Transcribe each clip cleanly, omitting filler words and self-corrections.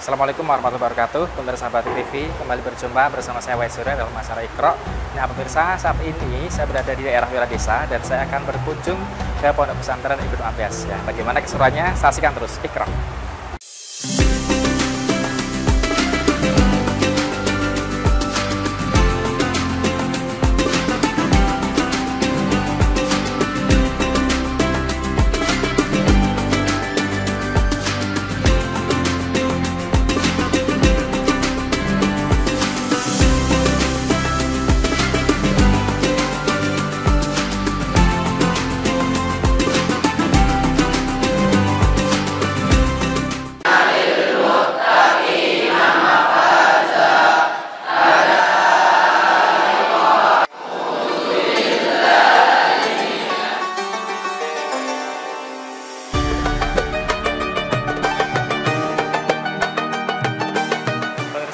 Assalamualaikum warahmatullahi wabarakatuh. Pemirsa Batik TV, kembali berjumpa bersama saya Wahid Surya dalam acara Iqra. Nah pemirsa, saat ini saya berada di daerah Wiradesa dan saya akan berkunjung ke Pondok Pesantren Ibnu Abbas. Ya, bagaimana keseruannya? Saksikan terus Iqra.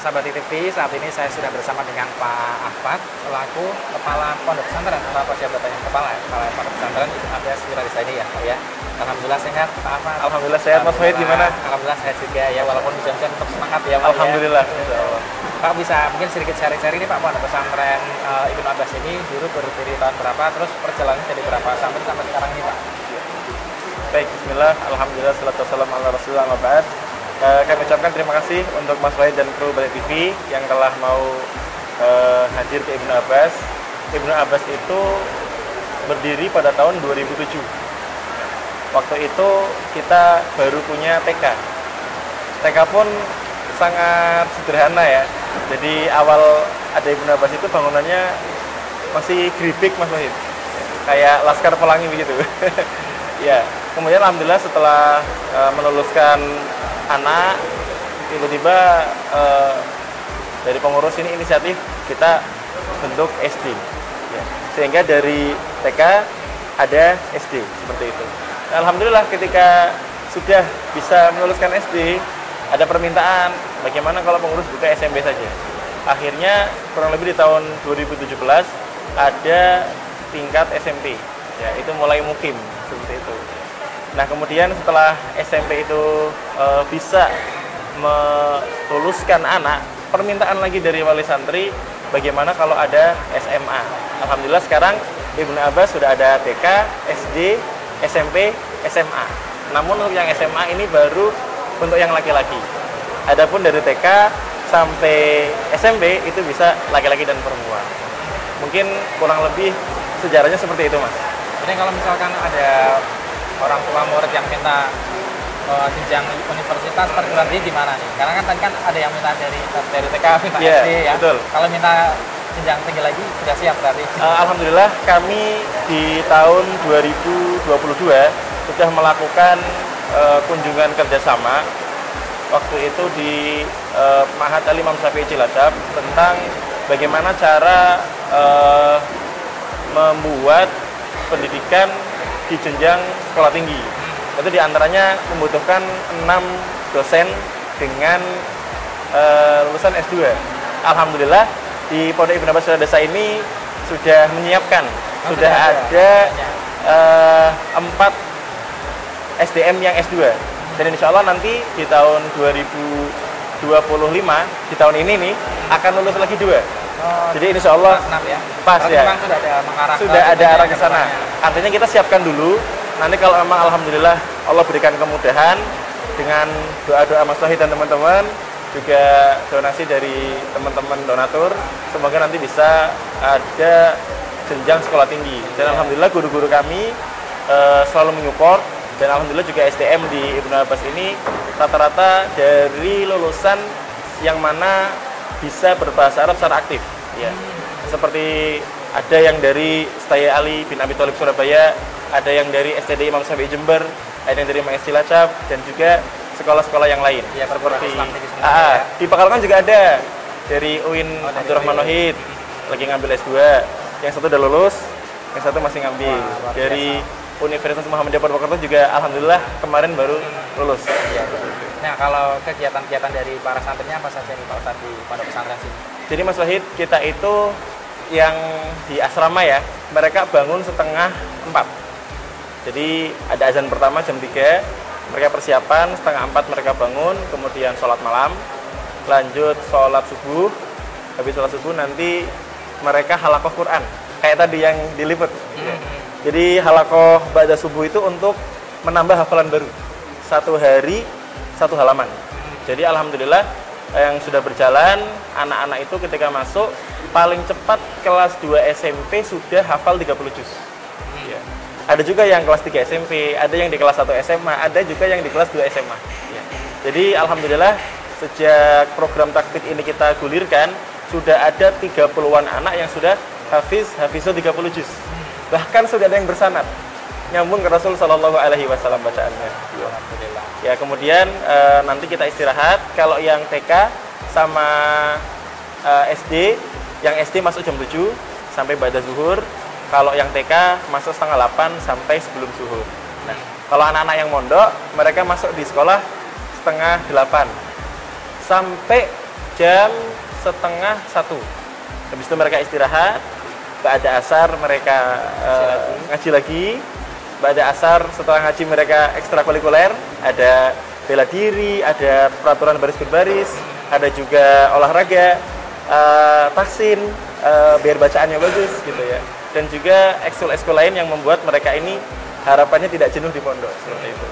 Batik TV, saat ini saya sudah bersama dengan Pak Ahmad selaku Kepala Pondok Pesantren atau apa jabatannya Kepala Pondok Pesantren Ibnu Abbas Wiradesa ini ya Pak ya. Alhamdulillah sehat Pak Ahmad. Alhamdulillah sehat Mas Wahid, gimana? Alhamdulillah sehat juga ya, walaupun hujan-hujan tetap semangat ya Pak. Alhamdulillah. Ya. Pak bisa mungkin sedikit sharing-sharing ini Pak, Pondok Pesantren Ibnu Abbas ini dulu berdiri tahun berapa, terus perjalanannya dari berapa sampai sekarang ini Pak? Baik, bismillah, alhamdulillah, salatu wassalamu ala rasulillah wa ba'd. Kami ucapkan terima kasih untuk Mas Wahid dan kru Batik TV yang telah mau hadir ke Ibnu Abbas. Ibnu Abbas itu berdiri pada tahun 2007. Waktu itu kita baru punya TK. TK pun sangat sederhana ya. Jadi awal ada Ibnu Abbas itu bangunannya masih geribik Mas Wahid, kayak Laskar Pelangi begitu. Ya, kemudian alhamdulillah setelah meluluskan anak, tiba-tiba dari pengurus ini inisiatif kita bentuk SD ya. Sehingga dari TK ada SD seperti itu. Nah, alhamdulillah ketika sudah bisa meluluskan SD, ada permintaan bagaimana kalau pengurus buka SMP saja. Akhirnya kurang lebih di tahun 2017 ada tingkat SMP ya, itu mulai mukim seperti itu. Nah kemudian setelah SMP itu bisa meluluskan anak, permintaan lagi dari wali santri bagaimana kalau ada SMA. Alhamdulillah sekarang Ibnu Abbas sudah ada TK, SD, SMP, SMA. Namun untuk yang SMA ini baru untuk yang laki-laki. Adapun dari TK sampai SMP itu bisa laki-laki dan perempuan. Mungkin kurang lebih sejarahnya seperti itu Mas. Jadi kalau misalkan ada orang tua murid yang minta jenjang universitas perguruan tinggi gimana nih? Karena kan tadi kan ada yang minta dari TK, minta SD ya. Betul. Kalau minta jenjang tinggi lagi sudah siap berarti? Alhamdulillah kami di tahun 2022 sudah melakukan kunjungan kerjasama waktu itu di Mahat Al Imam Syafi'i Cilacap tentang bagaimana cara membuat pendidikan di jenjang sekolah tinggi. Itu diantaranya membutuhkan 6 dosen dengan lulusan S2. Alhamdulillah di Pondok Ibnu Abbas Wiradesa ini sudah menyiapkan, sudah ada 4 SDM yang S2. Dan insya Allah nanti di tahun 2025, di tahun ini nih akan lulus lagi 2. Jadi insya Allah pas ya. Sudah ada arah ke sana. Artinya kita siapkan dulu. Nanti kalau memang alhamdulillah Allah berikan kemudahan dengan doa-doa Mas Wahid dan teman-teman, juga donasi dari teman-teman donatur, semoga nanti bisa ada jenjang sekolah tinggi. Dan alhamdulillah guru-guru kami selalu menyupport, dan alhamdulillah juga SDM di Ibnu Abbas ini rata-rata dari lulusan yang mana bisa berbahasa Arab secara aktif ya. Seperti ada yang dari Staya Ali bin Abi Thalib Surabaya, ada yang dari STD Imam Syafi'i Jember, ada yang dari MAS Cilacap, dan juga sekolah-sekolah yang lain ya, seperti di Pekalongan juga ada dari UIN Abdurrahman Wahid lagi ngambil S2, yang satu udah lulus, yang satu masih ngambil. Dari Universitas Muhammadiyah Purwokerto juga alhamdulillah kemarin baru lulus ya. Nah, kalau kegiatan-kegiatan dari para santrinya apa saja nih Pak Ustadz di Pondok Pesantren sini? Jadi Mas Wahid, kita itu yang di asrama ya, mereka bangun setengah 4. Jadi ada azan pertama jam 3, mereka persiapan, setengah 4 mereka bangun, kemudian sholat malam, lanjut sholat subuh. Habis sholat subuh nanti mereka halakoh Quran, kayak tadi yang diliput. Jadi halakoh ba'da subuh itu untuk menambah hafalan baru, 1 hari 1 halaman. Jadi alhamdulillah yang sudah berjalan, anak-anak itu ketika masuk paling cepat kelas 2 SMP sudah hafal 30 juz. Ya. Ada juga yang kelas 3 SMP, ada yang di kelas 1 SMA, ada juga yang di kelas 2 SMA. Ya. Jadi alhamdulillah sejak program takfid ini kita gulirkan, sudah ada 30-an anak yang sudah hafizul 30 juz. Bahkan sudah ada yang bersanad, nyambung ke Rasul Shallallahu Alaihi Wasallam bacaannya. Alhamdulillah. Ya, kemudian nanti kita istirahat. Kalau yang TK sama SD, yang SD masuk jam 7 sampai ba'da zuhur. Kalau yang TK masuk setengah 8 sampai sebelum zuhur. Nah, kalau anak-anak yang mondok, mereka masuk di sekolah setengah 8 sampai jam setengah 1. Habis itu mereka istirahat. Ba'da asar mereka ngaji lagi. Ba'da asar setelah ngaji mereka ekstrakurikuler, ada bela diri, ada peraturan baris berbaris, ada juga olahraga, taksin, biar bacaannya bagus gitu ya. Dan juga ekskul-ekskul lain yang membuat mereka ini harapannya tidak jenuh di pondok seperti itu.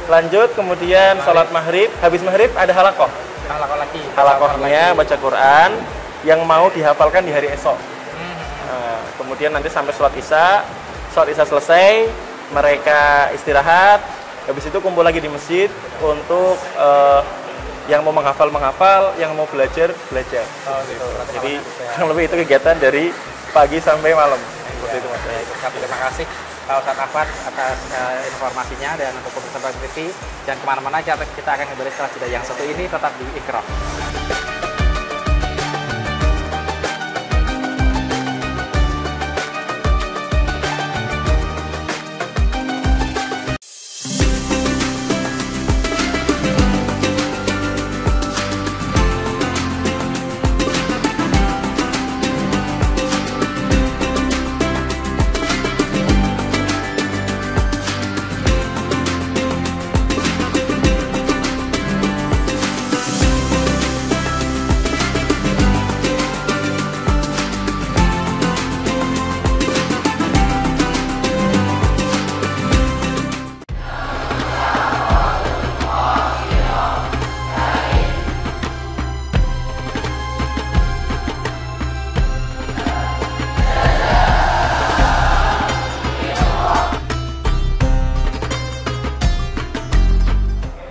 Lanjut kemudian sholat maghrib, habis maghrib ada halakoh. Halakoh lagi. Halakohnya baca Quran yang mau dihafalkan di hari esok. Kemudian nanti sampai sholat isya selesai, mereka istirahat, habis itu kumpul lagi di masjid untuk yang mau menghafal, yang mau belajar. Oh, gitu. Jadi kurang lebih itu kegiatan dari pagi sampai malam. Seperti itu, Mas. Terima kasih Pak Ustadz Ahmad atas informasinya dan untuk pemirsa TV. Jangan kemana-mana, kita akan kembali setelah jeda yang satu ini, tetap di Iqra.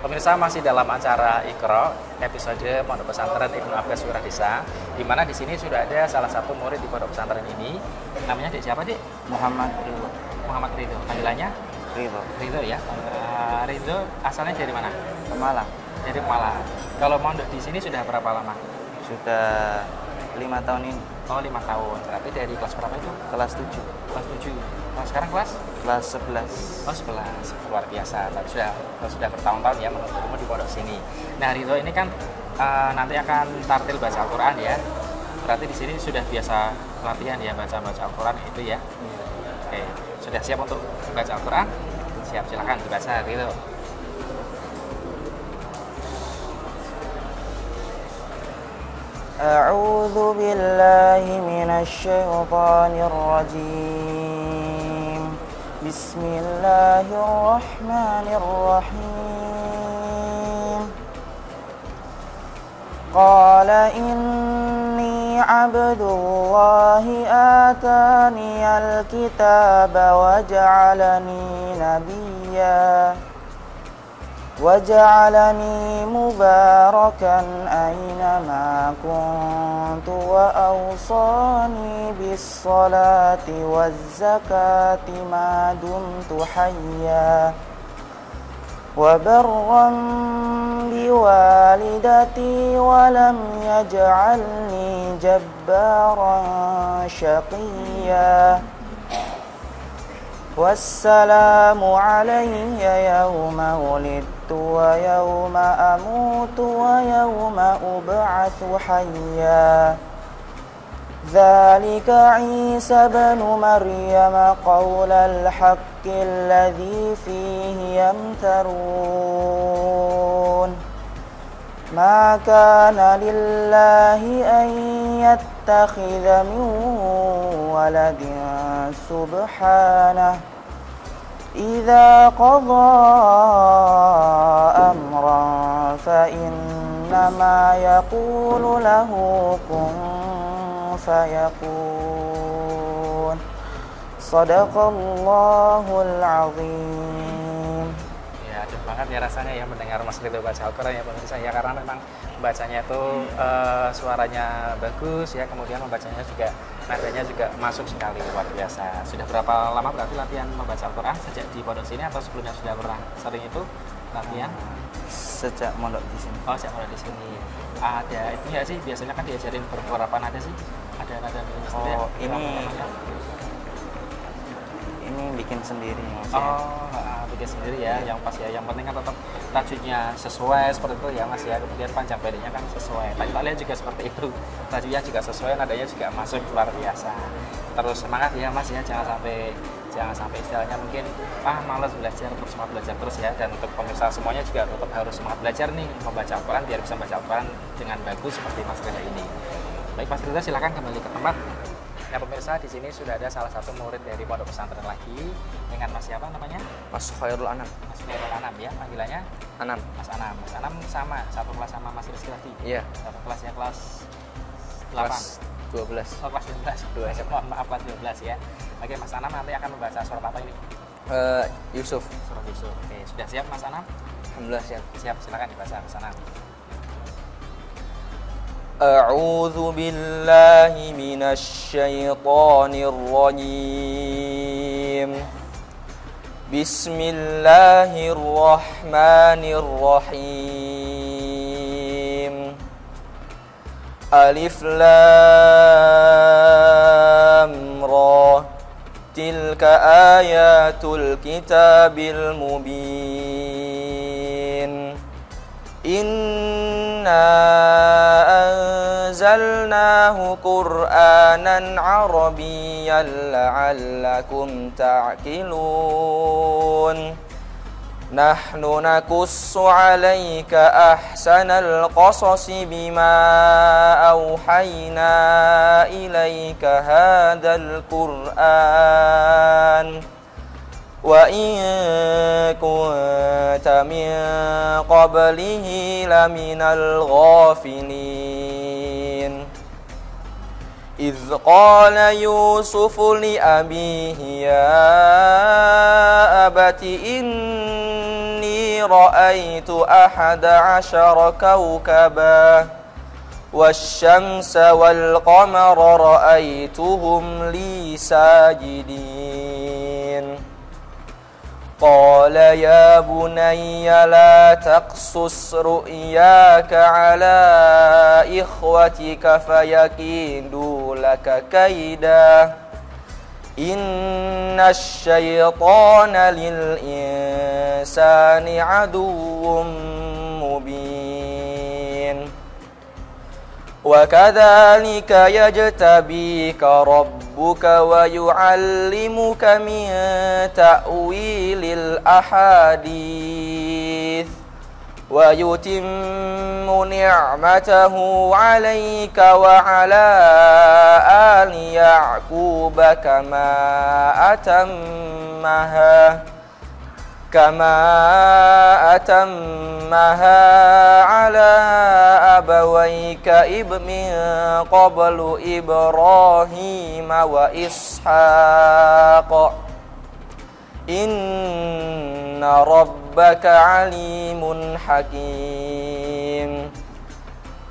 Pemirsa, masih dalam acara Iqra episode Pondok Pesantren Ibnu Abbas Wiradisa, di mana di sini sudah ada salah satu murid di pondok pesantren ini. Namanya Dik siapa, Dik? Muhammad Ridho. Muhammad Ridho. Panggilannya? Ridho. Ridho ya. Ridho asalnya dari mana? Pemalang. Dari Malang. Kalau mondok di sini sudah berapa lama? Sudah 5 tahun ini. Oh, 5 tahun. Berarti dari kelas berapa itu? Kelas 7. Kelas 7. Nah, sekarang kelas? Kelas 11. Oh, 11. Luar biasa. Tapi sudah bertahun-tahun ya menuntut ilmu di pondok sini. Nah, Ridho ini kan nanti akan tartil baca Al-Quran ya. Berarti di sini sudah biasa latihan ya baca Al-Quran itu ya. Oke, sudah siap untuk baca Al-Quran? Siap, silakan dibaca Ridho. A'udzu billahi minasy syaithanir rajim. Bismillahirrahmanirrahim. Qala inni 'abdullahi ataniyal kitaba wa ja'alani nabiyya وجعلني مباركا أينما كنت وأوصاني بالصلاة والزكاة ما دمت حيا وبرا بوالدتي ولم يجعلني جبارا شقيا والسلام علي يوم ولدت ويوم أموت ويوم أبعث حيا ذلك عيسى بن مريم قول الحق الذي فيه يمترون ما كان لله أن يتخذ من ولد سبحانه إذا قضى أمرا فإنما يقول له كن فيكون صدق الله العظيم. Ya, adem banget ya rasanya ya mendengar Mas Ridho baca Al-Quran ya pemirsa ya, karena memang bacanya itu suaranya bagus ya, kemudian membacanya juga nadanya juga masuk sekali, luar biasa. Sudah berapa lama berarti latihan membaca Al-Quran? Sejak di pondok sini atau sebelumnya sudah pernah sering itu latihan? Sejak mondok di sini. Oh, sejak mondok di sini. Ada itu ya sih, biasanya kan diajarin beberapa nada sih. Ada nada sendiri. Oh, ini bikin sendiri Mas. Oh, bikin sendiri ya, yang pas ya. Yang penting kan tetap tajwidnya sesuai seperti itu ya Mas ya. Kemudian panjang pendeknya kan sesuai. Tadi lihat juga seperti itu. Tajwidnya juga sesuai, nadanya juga masuk, luar biasa. Terus semangat ya Mas ya, jangan sampai istilahnya mungkin malas belajar, terus semangat belajar terus ya. Dan untuk pemirsa semuanya juga tetap harus semangat belajar nih membaca Al-Quran biar bisa membaca Al-Quran dengan bagus seperti Mas Ridho ini. Baik Mas Ridho, silakan kembali ke tempat. Nah pemirsa, di sini sudah ada salah satu murid dari pondok pesantren lagi dengan Mas siapa namanya? Mas Khairul Anam. Mas Khairul Anam ya, panggilannya? Anam. Mas Anam. Mas Anam sama satu kelas sama Mas Rizky lagi? Iya. Satu kelasnya kelas 8? Kelas 12. Oh, kelas 12. Mohon maaf, kelas 12 ya. Oke, Mas Anam nanti akan membaca surat apa ini? Yusuf. Surat Yusuf. Oke, sudah siap Mas Anam? Alhamdulillah siap. Siap, silakan dibaca Mas Anam. أعوذ بالله من الشيطان الرجيم بسم الله الرحمن الرحيم ألف لام را تلك آيات الكتاب المبين إنا أنزلناه قرآنا عربيا لعلكم تعقلون نحن نقص عليك أحسن القصص بما أوحينا إليك هذا القرآن وإن كنت من قبله لمن الغافلين إذ قال يوسف لأبيه يا أبت إني رأيت 11 كوكبا والشمس والقمر رأيتهم لي ساجدين قال يا بني لا تقصص رؤياك على إخوتك فيكيدوا لك كيدا إن الشيطان للإنسان عدو مبين وكذلك يجتبيك ربك ويعلمك من تأويل الأحاديث ويتم نعمته عليك وعلى آل يعقوب كما أتمها على أبويك من قبل إبراهيم وإسحاق إن ربك عليم حكيم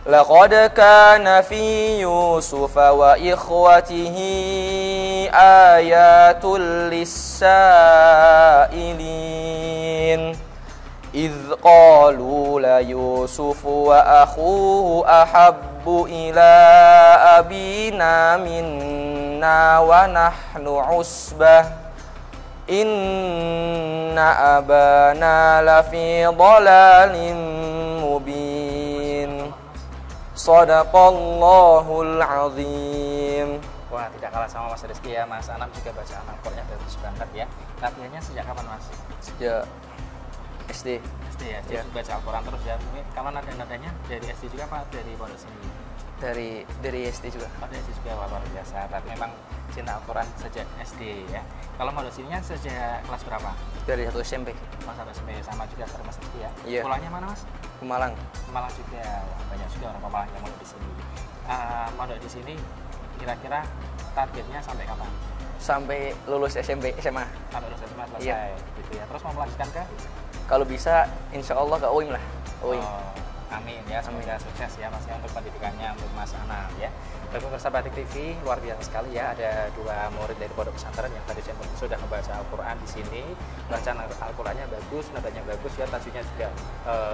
لقد كان في يوسف وإخوته آيات للسائلين إذ قالوا ليوسف وأخوه أحب إلى أبينا منا ونحن عصبة إن أبانا لفي ضلال مبين Shadaqallahul azim. Wah, tidak kalah sama Mas Rizky ya. Mas Anam juga bacaan Al-Qur'annya bagus banget ya. Latihannya sejak kapan, Mas? Sejak SD. SD ya. Dia baca Al-Qur'an terus ya. Mungkin kalau nada-nadanya dari SD juga apa dari pondok sini? Dari SD juga. Oh, dari SD juga, wah, luar biasa. Tapi memang cinta Al-Qur'an sejak SD ya. Kalau pondok sininya sejak kelas berapa? Dari 1 SMP. Mas SMP sama juga dari Mas Rizky ya. Iya. Pulangnya mana, Mas? Pemalang. Malang juga. Wah, banyak juga orang Pemalang yang mondok di sini. Mondok di sini kira-kira targetnya sampai kapan? Sampai lulus SMP, SMA. Sampai lulus SMA selesai, Iya. gitu ya. Terus mau melanjutkan ke? Kalau bisa, insya Allah ke UIM lah. UIM. Oh, amin ya, semoga sukses ya Mas ya untuk pendidikannya untuk Mas Anam ya. Bagi pemirsa Batik TV, luar biasa sekali ya, ada 2 murid dari pondok pesantren yang tadi saya sudah membaca Al-Qur'an di sini. Bacaan Al-Qur'annya bagus, nadanya bagus ya, tajwidnya juga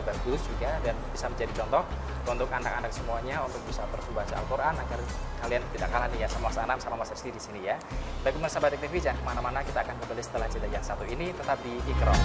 bagus juga dan bisa menjadi contoh untuk anak-anak semuanya untuk bisa terus membaca Al-Qur'an agar kalian tidak kalah nih ya sama Mas Anam sama Mas Rizky di sini ya. Bagi pemirsa Batik TV, jangan kemana-mana, kita akan kembali setelah jeda yang satu ini, tetap di Iqra.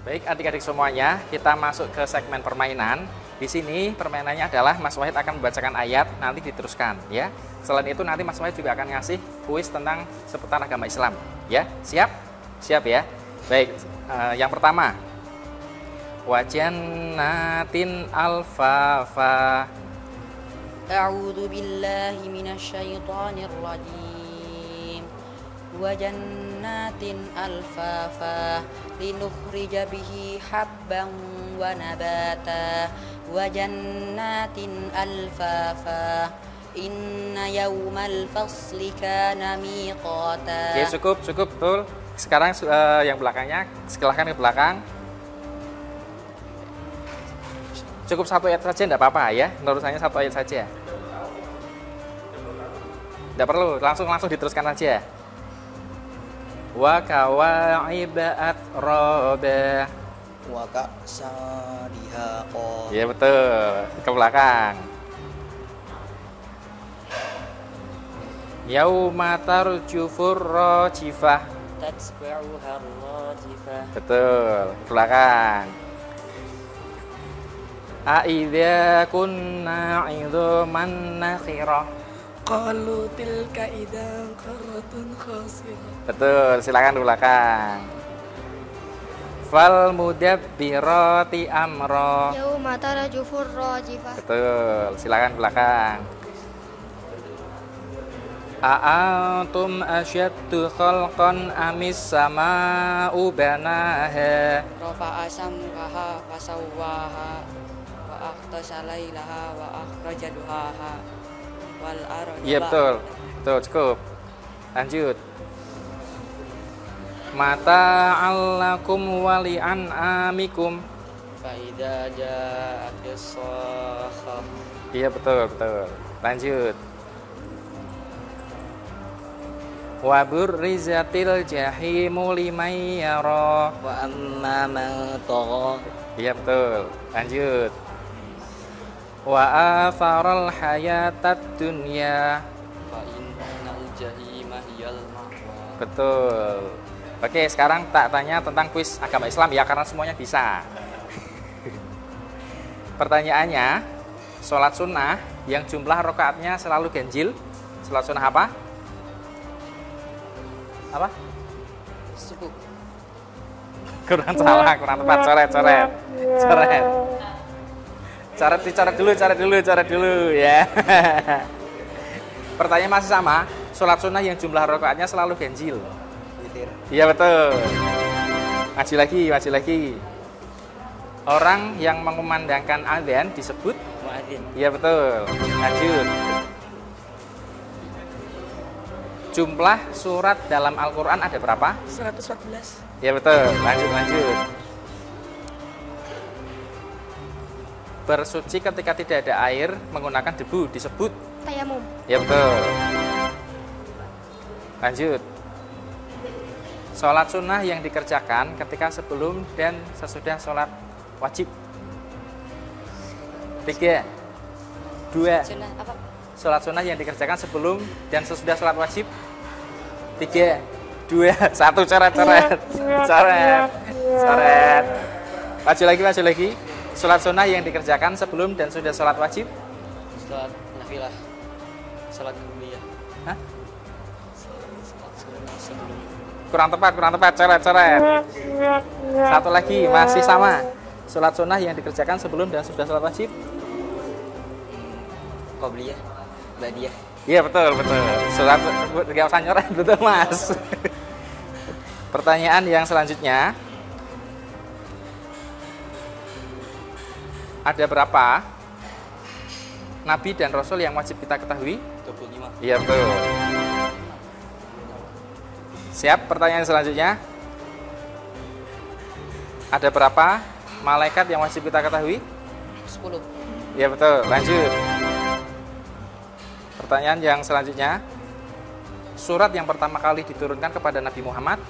Baik adik-adik semuanya, kita masuk ke segmen permainan. Di sini permainannya adalah Mas Wahid akan membacakan ayat, nanti diteruskan ya. Selain itu nanti Mas Wahid juga akan ngasih kuis tentang seputar agama Islam. Ya, siap? Siap ya. Baik, yang pertama. Wajannatin alfafa. A'udzu billahi minasyaitonir rajim. Wajannatin alfafa linukhrija bihi habban wa nabata. Wajannatin alfafa inna yawmal fasli kana miqata. Oke, cukup betul. Sekarang yang belakangnya silahkan ke belakang. Cukup 1 ayat saja, enggak apa-apa ya. Nurusannya 1 ayat saja. Enggak perlu, langsung diteruskan saja. Wa kawa'iba atraba. Wa ka'sadihaqa. Iya betul, ke belakang. Yauma tarjufur rajifah. Tatsba'uha ar-rajifah. Betul, ke belakang. A'idza kunna 'idzaman nakhirah. Qalu tilka idzan qarratun khasirah. Betul, silakan ke belakang. Fal mudabbirati amra. Yauma tarjufur rajifah. Betul, silakan ke belakang. A'antum asyaddu khalqan amis sama'u banaha. Rafa'a samkaha fasawwaha wa akhtasha lailaha wa akhraja duhaha wal arda. Iya betul, cukup. Lanjut. Mata'allakum wali an'amikum. Fa idza ja'atis sakhah. Iya betul. Lanjut. Wa burrizatil jahimu liman yara. Wa amma man tagha. Iya betul. Lanjut. Wa atharal hayatad dunya. Fa innal jahima hiyal ma'wa. Betul. Oke, sekarang tak tanya tentang kuis agama Islam ya, karena semuanya bisa. Pertanyaannya, sholat sunnah yang jumlah rakaatnya selalu ganjil, sholat sunnah apa? Apa? Subuh. Kurang salah, kurang tepat. Coret. Coret dulu ya. Pertanyaan masih sama. Sholat sunnah yang jumlah rakaatnya selalu ganjil. Witir. Iya betul. Maju lagi. Orang yang mengumandangkan azan disebut Muadzin. iya betul. Lanjut. Jumlah surat dalam Al-Quran ada berapa? 114. Iya betul. Lanjut. Bersuci ketika tidak ada air menggunakan debu disebut Tayamum. iya betul. Lanjut. Sholat sunnah yang dikerjakan ketika sebelum dan sesudah sholat wajib. 3, 2. Sunnah apa? Sholat sunnah yang dikerjakan sebelum dan sesudah sholat wajib. 3, 2, 1. Coret. Maju lagi. Sholat sunnah yang dikerjakan sebelum dan sudah sholat wajib. Sholat nafilah. Sholat kubliyah. Hah? Sholat sunnah sebelum. Kurang tepat. Coret. Satu lagi, masih sama. Sholat sunnah yang dikerjakan sebelum dan sudah sholat wajib. Qobliyah. Ba'diyah. Iya betul. Sholat gak usah nyoret, betul mas. Pertanyaan yang selanjutnya. Ada berapa nabi dan rasul yang wajib kita ketahui? 25. Iya betul. Siap, pertanyaan selanjutnya. Ada berapa malaikat yang wajib kita ketahui? 10. Iya betul, lanjut. Pertanyaan yang selanjutnya. Surat yang pertama kali diturunkan kepada Nabi Muhammad?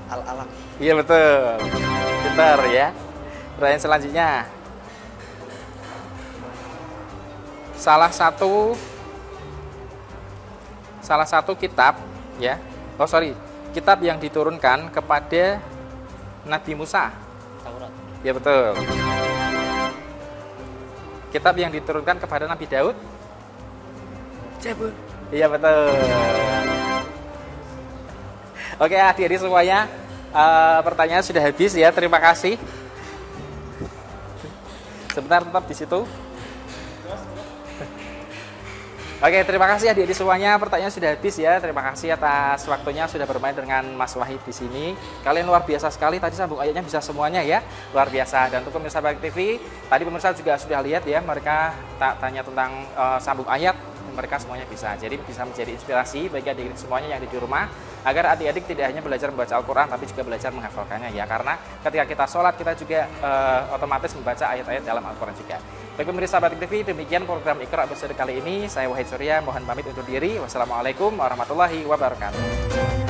Al-Alaq. Iya betul. Pintar ya. Pertanyaan selanjutnya. Salah satu kitab ya. Kitab yang diturunkan kepada Nabi Musa. Taurat. Ya betul. Kitab yang diturunkan kepada Nabi Daud. Zabur. Iya betul. Oke adik-adik semuanya, pertanyaan sudah habis ya. Terima kasih. Sebentar tetap di situ. Oke, terima kasih adik-adik semuanya. Pertanyaan sudah habis ya. Terima kasih atas waktunya sudah bermain dengan Mas Wahid di sini. Kalian luar biasa sekali. Tadi sambung ayatnya bisa semuanya ya. Luar biasa. Dan untuk pemirsa Baik TV, tadi pemirsa juga sudah lihat ya. Mereka tanya tentang sambung ayat. Mereka semuanya bisa. Jadi bisa menjadi inspirasi bagi adik-adik semuanya yang ada di rumah. Agar adik-adik tidak hanya belajar membaca Al-Quran, tapi juga belajar menghafalkannya ya. Karena ketika kita sholat, kita juga otomatis membaca ayat-ayat dalam Al-Quran juga. Bagi pemirsa Batik TV, demikian program Iqra episode kali ini. Saya Wahid Surya, mohon pamit undur diri. Wassalamualaikum warahmatullahi wabarakatuh.